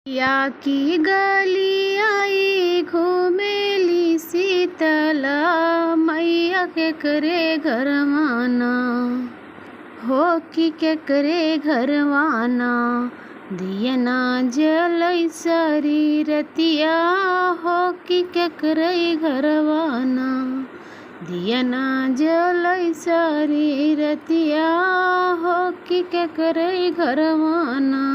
या की गली आई घूमेली शीतला मैया के करे घरवाना हो कि के करे घरवाना दियना जलई सारी रतिया हो कि के करे घरवाना दियना जलई सारी रतिया हो कि के करे घरवाना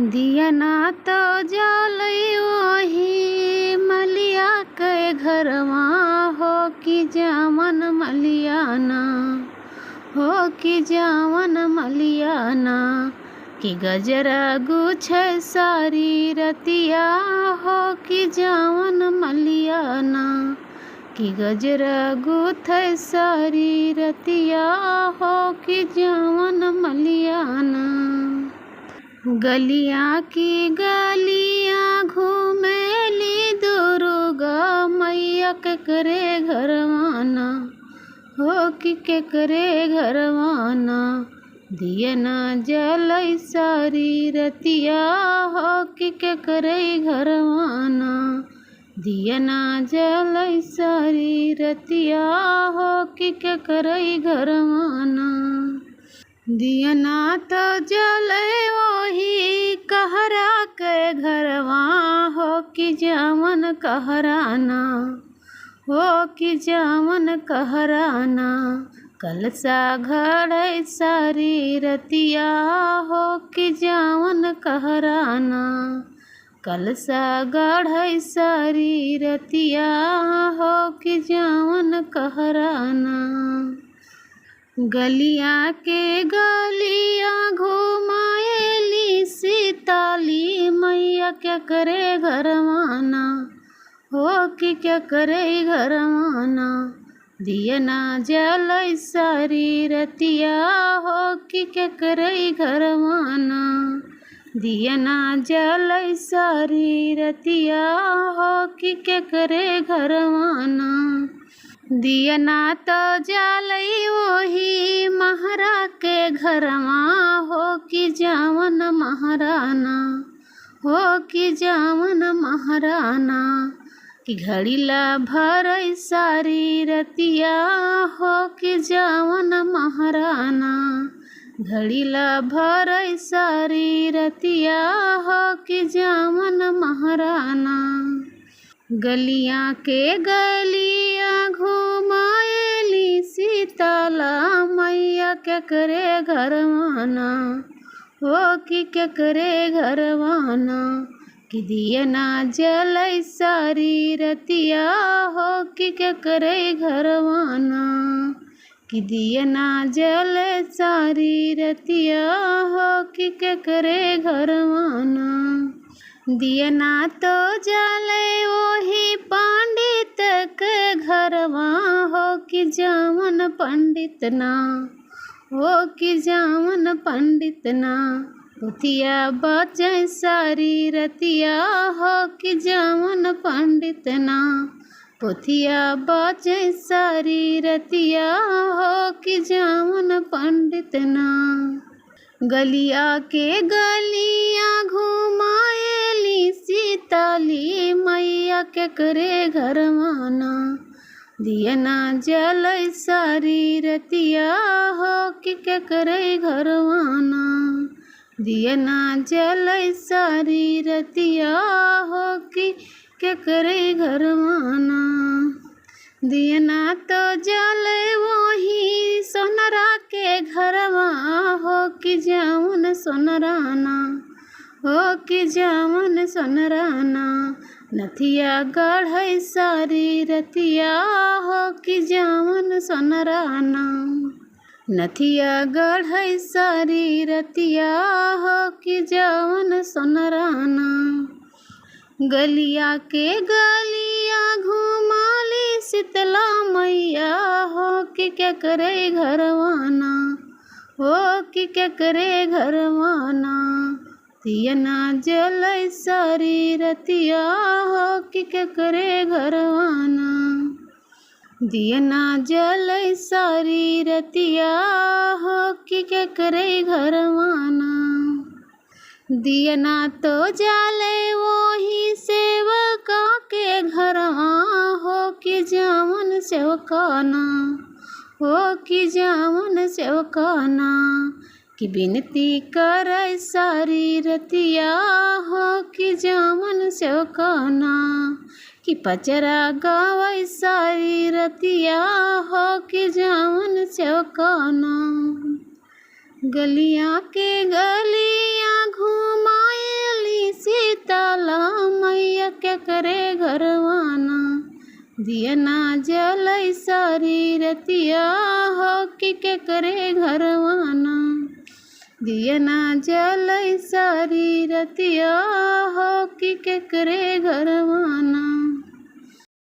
दियना तो जलई वही मलिया के घरवा हो कि जावन मलियाना हो कि जावन मलियाना कि गजरा गुछे सारी रतिया हो कि जावन मलियाना कि गजरा गुथे सारी रतिया हो कि जावन मलियाना गलियाँ की गलियाँ घूमेली दुर्गा मैया के करे घरवाना हो कि के करे घरवाना दियना जलई सारी रतिया हो कि के करे घरवाना दियना जलई सारी रतिया हो कि के करे घरवाना दियना तो जले वही कहरा के घरवा हो कि जावन कहराना हो कि जावन कहराना कलसा घड़े सारी रतिया हो कि जावन कहराना कलसा गढ़े सारी रतिया हो कि जावन कहराना गलियाँ के गलियाँ घुमाएली सीताली मैया क्या करे घरवाना हो कि क्या करे घरवाना दियना जलई सारी रतिया हो कि क्या करे घरवाना दियना जलई सारी रतिया हो कि क्या करे घरवाना दियना तो जलई वही महरा के घरवा हो कि जावन महराना हो कि जावन महराना कि घड़ीला भरई सारी रतिया हो कि जावन महराना घड़ीला भरई सारी रतिया हो कि जावन महराना गलियाँ के गलियाँ घुमाएली सीतला मैया के करे घरवाना हो कि के करे घरवाना कि दियना जलई सारी रतिया हो कि के करे घरवाना कि दियना जले सारी रतिया हो कि के करे घरवाना दियना तो जले वही पंडित के घरवा हो कि जावन पंडित ना हो कि जावन पंडित ना पुथिया बचे सारी रतिया हो कि जावन पंडित ना पुथिया बचे सारी रतिया हो कि जावन पंडित ना गलिया के गलियाँ घुमाएली सीताली मैया के करे घरवाना दियना जलई सारी रतिया हो कि के करे घरवाना दियना जलई सारी रतिया हो कि के करे घरवाना दियना तो जले वही सोनरा के घरवा हो कि जावन सोनराना हो कि जावन सोनराना नथिया गढ़ई सारी रतिया हो कि जावन सोनराना नथिया गढ़ई सारी रतिया हो कि जावन सोनराना गलिया के गलिया घुमाली शीतला मैया हो कि क्या करे घरवाना हो कि क्या करे घरवाना दियना जलई सारी रतिया हो कि क्या करे घरवाना दियना जलई सारी रतिया हो कि क्या करे घरवाना दियना तो जाले वही सेवका के घरवा हो कि जावन सेवकाना हो कि जावन सेवकाना कि बिनती करे सारी रतिया हो कि जावन सेवकाना कि पचरा गावे सारी रतिया हो कि जावन सेवकाना गलिया के गलियां घुमाएली सीताला मैया क्या करे घरवाना दियना जलै सारी रतिया हो कि क्या करे घरवाना दियना जलै सारी रतिया हो कि क्या करे घरवाना।